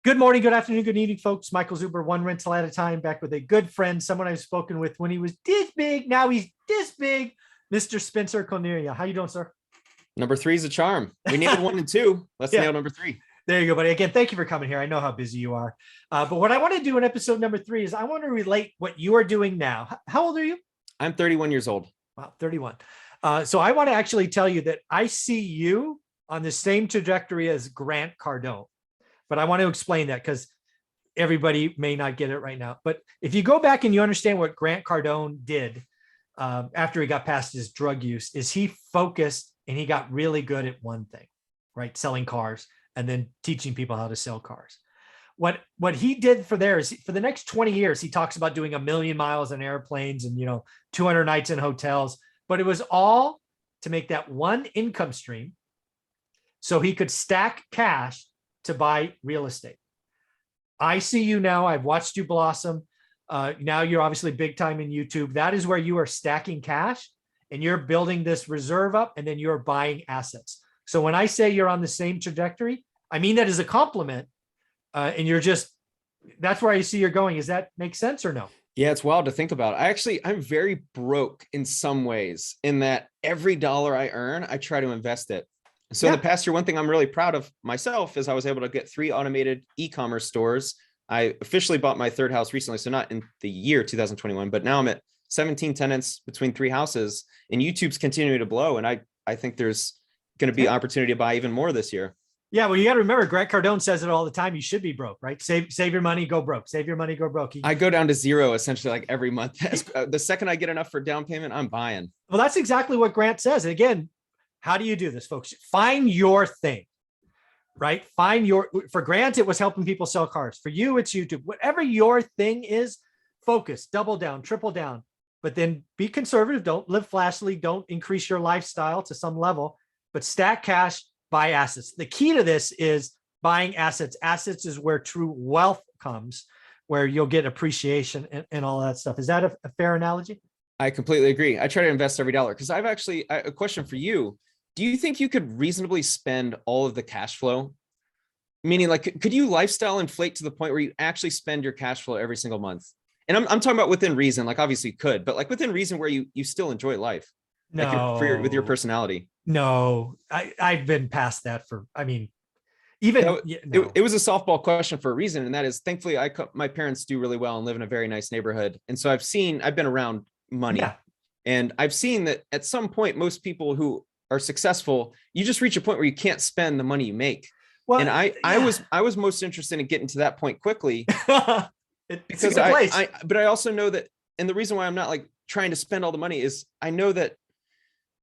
Good morning, good afternoon, good evening, folks. Michael Zuber, one rental at a time, back with a good friend, someone I've spoken with when he was this big. Now he's this big, Mr. Spencer Cornelia. How you doing, sir? Number three is a charm. We nailed one and two. Let's nail number three. There you go, buddy. Again, thank you for coming here. I know how busy you are. But what I want to do in episode number 3 is I want to relate what you are doing now. How old are you? I'm 31 years old. Wow, 31. So I want to actually tell you that I see you on the same trajectory as Grant Cardone. But I want to explain that because everybody may not get it right now. But if you go back and you understand what Grant Cardone did after he got past his drug use, is he focused and he got really good at one thing, right? Selling cars and then teaching people how to sell cars. What he did for there is for the next 20 years, he talks about doing 1 million miles in airplanes and, 200 nights in hotels, but it was all to make that one income stream so he could stack cash to buy real estate. I see you now. I've watched you blossom. Now you're obviously big time in YouTube. That is where you are stacking cash and you're building this reserve up and then you're buying assets. So when I say you're on the same trajectory, I mean that as a compliment. And that's where I see you're going. Does that make sense or no? Yeah, it's wild to think about. I'm very broke in some ways in that every dollar I earn, I try to invest it. So in the past year, one thing I'm really proud of myself is I was able to get 3 automated e-commerce stores. I officially bought my 3rd house recently. So not in the year 2021, but now I'm at 17 tenants between 3 houses and YouTube's continuing to blow. And I think there's going to be opportunity to buy even more this year. Yeah, well, you got to remember, Grant Cardone says it all the time. You should be broke, right? Save your money, go broke. Save your money, go broke. I go down to 0 essentially like every month. The second I get enough for down payment, I'm buying. Well, that's exactly what Grant says. And again, how do you do this, folks? Find your thing, right? For Grant, it was helping people sell cars. For you, it's YouTube. Whatever your thing is, focus, double down, triple down, but then be conservative. Don't live flashily. Don't increase your lifestyle to some level, but stack cash, buy assets. The key to this is buying assets. Assets is where true wealth comes, where you'll get appreciation and all that stuff. Is that a fair analogy? I completely agree. I try to invest every dollar because a question for you. Do you think you could reasonably spend all of the cash flow? Meaning, like, could you lifestyle inflate to the point where you actually spend your cash flow every single month? And I'm talking about within reason, like obviously you could, but like within reason where you still enjoy life. No, like with your personality. No, I've been past that even it was a softball question for a reason. And that is thankfully my parents do really well and live in a very nice neighborhood. And so I've been around money and I've seen that at some point, most people who are successful, you just reach a point where you can't spend the money you make. Well, and I was most interested in getting to that point quickly because but I also know that, and the reason why I'm not like trying to spend all the money is I know that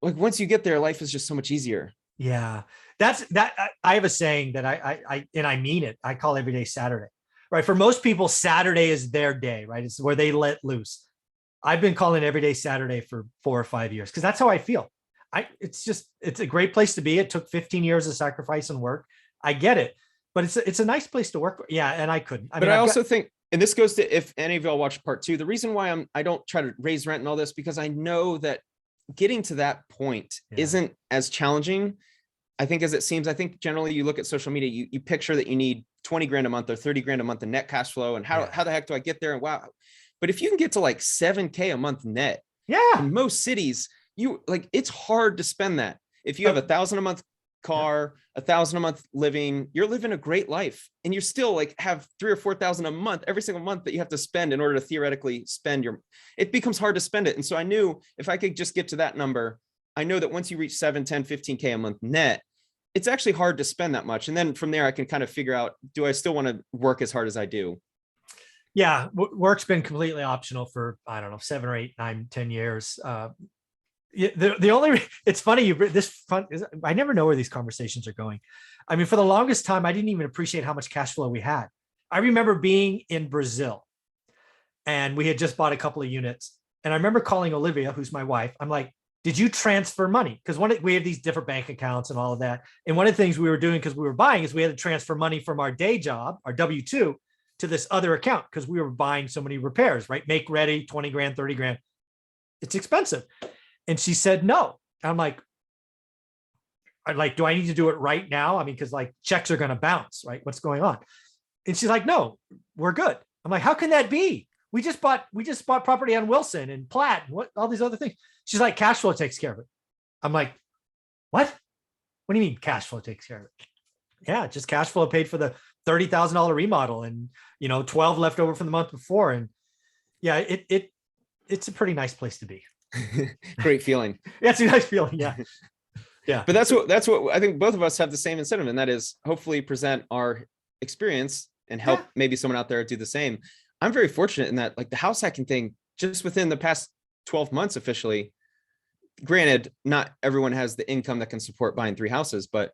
like once you get there, life is just so much easier. Yeah, I have a saying that I mean it. I call every day Saturday, right? For most people, Saturday is their day, right? It's where they let loose. I've been calling every day Saturday for 4 or 5 years because that's how I feel. It's a great place to be. It took 15 years of sacrifice and work. I get it, but it's a nice place to work. Yeah. And I couldn't. I also think, and this goes to, if any of y'all watch part 2, the reason why I don't try to raise rent and all this, because I know that getting to that point isn't as challenging, I think, as it seems. I think generally you look at social media, you picture that you need 20 grand a month or 30 grand a month in net cash flow. And how the heck do I get there? And wow. But if you can get to like 7K a month net in most cities, it's hard to spend that. If you have $1,000 a month car, $1,000 a month living, you're living a great life, and you still like have 3,000 or 4,000 a month every single month that you have to spend in order to theoretically spend it becomes hard to spend it. And so I knew if I could just get to that number, I know that once you reach 7, 10, 15K a month net, it's actually hard to spend that much. And then from there, I can kind of figure out, do I still want to work as hard as I do? Yeah. Work's been completely optional for, I don't know, 7 or 8, 9, 10 years. It's funny, I never know where these conversations are going. I mean, for the longest time, I didn't even appreciate how much cash flow we had. I remember being in Brazil and we had just bought a couple of units. And I remember calling Olivia, who's my wife. I'm like, did you transfer money? Because we have these different bank accounts and all of that. And one of the things we were doing because we were buying is we had to transfer money from our day job, our W-2, to this other account because we were buying so many repairs, right? Make ready, 20 grand, 30 grand. It's expensive. And she said, no. I'm like, do I need to do it right now? I mean, because like checks are going to bounce, right? What's going on? And she's like, no, we're good. I'm like, how can that be? We just bought property on Wilson and Platt and all these other things. She's like, cash flow takes care of it. I'm like, what? What do you mean cash flow takes care of it? Yeah, just cash flow paid for the $30,000 remodel and 12 left over from the month before. And yeah, it's a pretty nice place to be. Great feeling. Yeah, it's a nice feeling. Yeah. Yeah. But that's what I think both of us have the same incentive, and that is hopefully present our experience and help maybe someone out there do the same. I'm very fortunate in that, like, the house hacking thing, just within the past 12 months officially, granted, not everyone has the income that can support buying 3 houses, but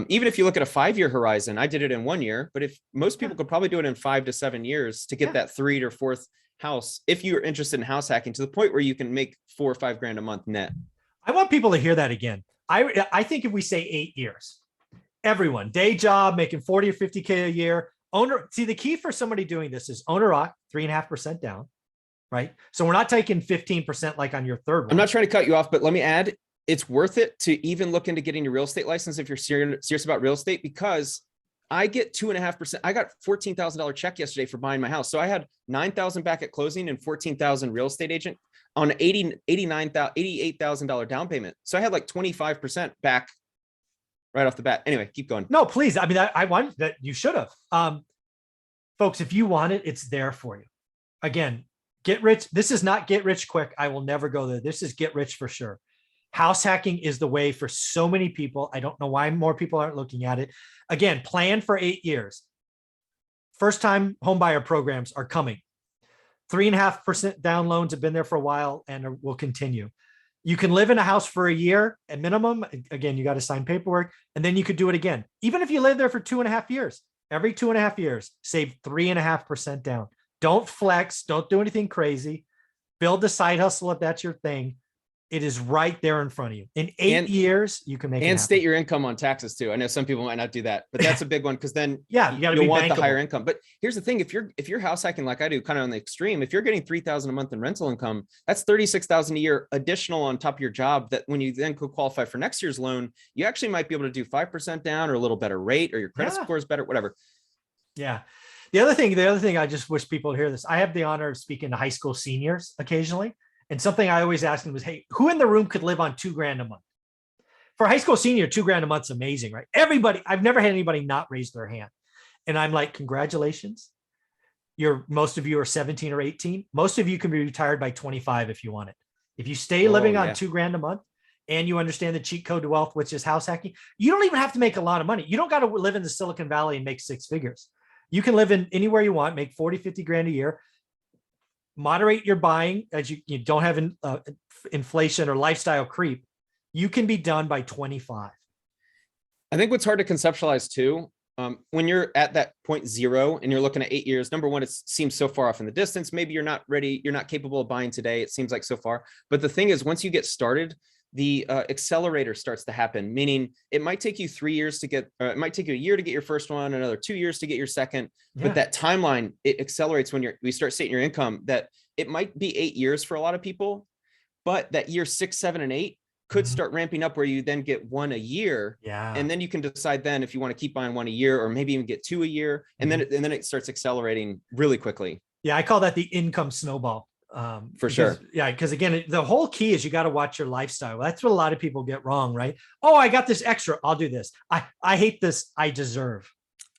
even if you look at a 5-year horizon, I did it in 1 year, but if most people could probably do it in 5 to 7 years to get that 3rd or 4th house, if you're interested in house hacking, to the point where you can make $4 or $5 grand a month net. I want people to hear that again. I think if we say 8 years, everyone, day job, making 40 or 50K a year, owner. See, the key for somebody doing this is owner occ, 3.5% down, right? So we're not taking 15% like on your third one. I'm not trying to cut you off, but let me add, it's worth it to even look into getting your real estate license if you're serious about real estate, because I get 2.5%. I got $14,000 check yesterday for buying my house. So I had 9,000 back at closing and 14,000 real estate agent on $88,000 down payment. So I had like 25% back right off the bat. Anyway, keep going. No, please. I mean, I want that. You should have. Folks, if you want it, it's there for you. Again, get rich. This is not get rich quick. I will never go there. This is get rich for sure. House hacking is the way for so many people. I don't know why more people aren't looking at it. Again, plan for 8 years. First time home buyer programs are coming. 3.5% down loans have been there for a while and will continue. You can live in a house for a year at minimum. Again, you got to sign paperwork, and then you could do it again. Even if you live there for 2.5 years, every 2.5 years, save 3.5% down. Don't flex. Don't do anything crazy. Build the side hustle if that's your thing. It is right there in front of you. In 8 years, you can make it and happen. state your income on taxes too. I know some people might not do that, but that's a big one, because then you'll want bankable. the higher income. But here's the thing: if you're house hacking like I do, kind of on the extreme, if you're getting $3,000 a month in rental income, that's $36,000 a year additional on top of your job. That when you then could qualify for next year's loan, you actually might be able to do 5% down or a little better rate, or your credit score is better, whatever. Yeah. The other thing, I just wish people would hear this. I have the honor of speaking to high school seniors occasionally. And something I always ask them was, hey, who in the room could live on $2,000 a month? For a high school senior, $2,000 a month is amazing, right? Everybody, I've never had anybody not raise their hand. And I'm like, congratulations. Most of you are 17 or 18. Most of you can be retired by 25 if you want it. If you stay living on $2,000 a month and you understand the cheat code to wealth, which is house hacking, you don't even have to make a lot of money. You don't got to live in the Silicon Valley and make 6 figures. You can live in anywhere you want, make 40, 50 grand a year. Moderate your buying as you don't have inflation or lifestyle creep. You can be done by 25. I think what's hard to conceptualize too, when you're at that point 0 and you're looking at 8 years, number one, it seems so far off in the distance. Maybe you're not ready. You're not capable of buying today. It seems like so far. But the thing is, once you get started, the accelerator starts to happen, meaning it might take you 3 years to get, it might take you a year to get your first one, another 2 years to get your second. Yeah. But that timeline, it accelerates when we start stating your income. That it might be 8 years for a lot of people, but that year 6, 7, and 8 could start ramping up, where you then get 1 a year. Yeah. And then you can decide then if you want to keep buying 1 a year, or maybe even get 2 a year. And then it starts accelerating really quickly. Yeah. I call that the income snowball. For sure. Yeah. Because again, the whole key is you got to watch your lifestyle. That's what a lot of people get wrong, right? Oh, I got this extra. I'll do this. I hate this. I deserve.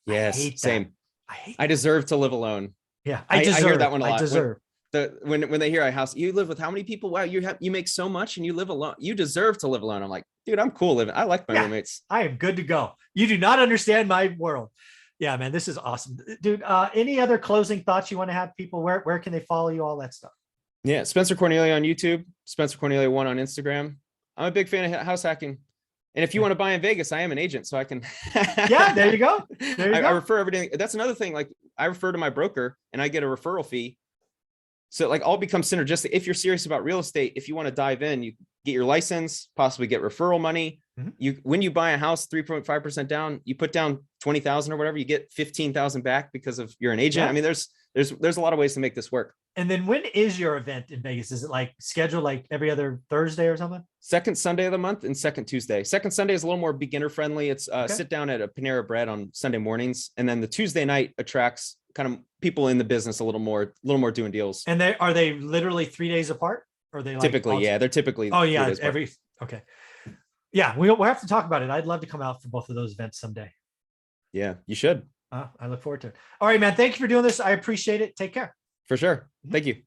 Yes. I hate same. That. I deserve to live alone. Yeah. I hear that one a lot. I deserve. When they hear a house, you live with how many people? Wow, you make so much and you live alone. You deserve to live alone. I'm like, dude, I'm cool living. I like my roommates. I am good to go. You do not understand my world. Yeah, man, this is awesome, dude. Any other closing thoughts you want to have people? Where can they follow you? All that stuff. Yeah, Spencer Cornelia on YouTube, Spencer Cornelia 1 on Instagram. I'm a big fan of house hacking. And if you want to buy in Vegas, I am an agent, so I can. Yeah, there you go. I refer everything. That's another thing. Like, I refer to my broker and I get a referral fee. So like all becomes synergistic. If you're serious about real estate, if you want to dive in, you get your license, possibly get referral money. When you buy a house, 3.5% down, you put down 20,000 or whatever, you get 15,000 back because of you're an agent. Yeah. I mean, there's there's a lot of ways to make this work. And then when is your event in Vegas? Is it like scheduled like every other Thursday or something? Second Sunday of the month and second Tuesday. Second Sunday is a little more beginner friendly. It's Okay. sit down at a Panera Bread on Sunday mornings. And then the Tuesday night attracts kind of people in the business a little more doing deals. And are they literally 3 days apart? Or are they like Typically, yeah, they're typically. Oh 3 yeah, days apart. okay. Yeah, we'll have to talk about it. I'd love to come out for both of those events someday. Yeah, you should. I look forward to it. All right, man. Thank you for doing this. I appreciate it. Take care. For sure. Thank you.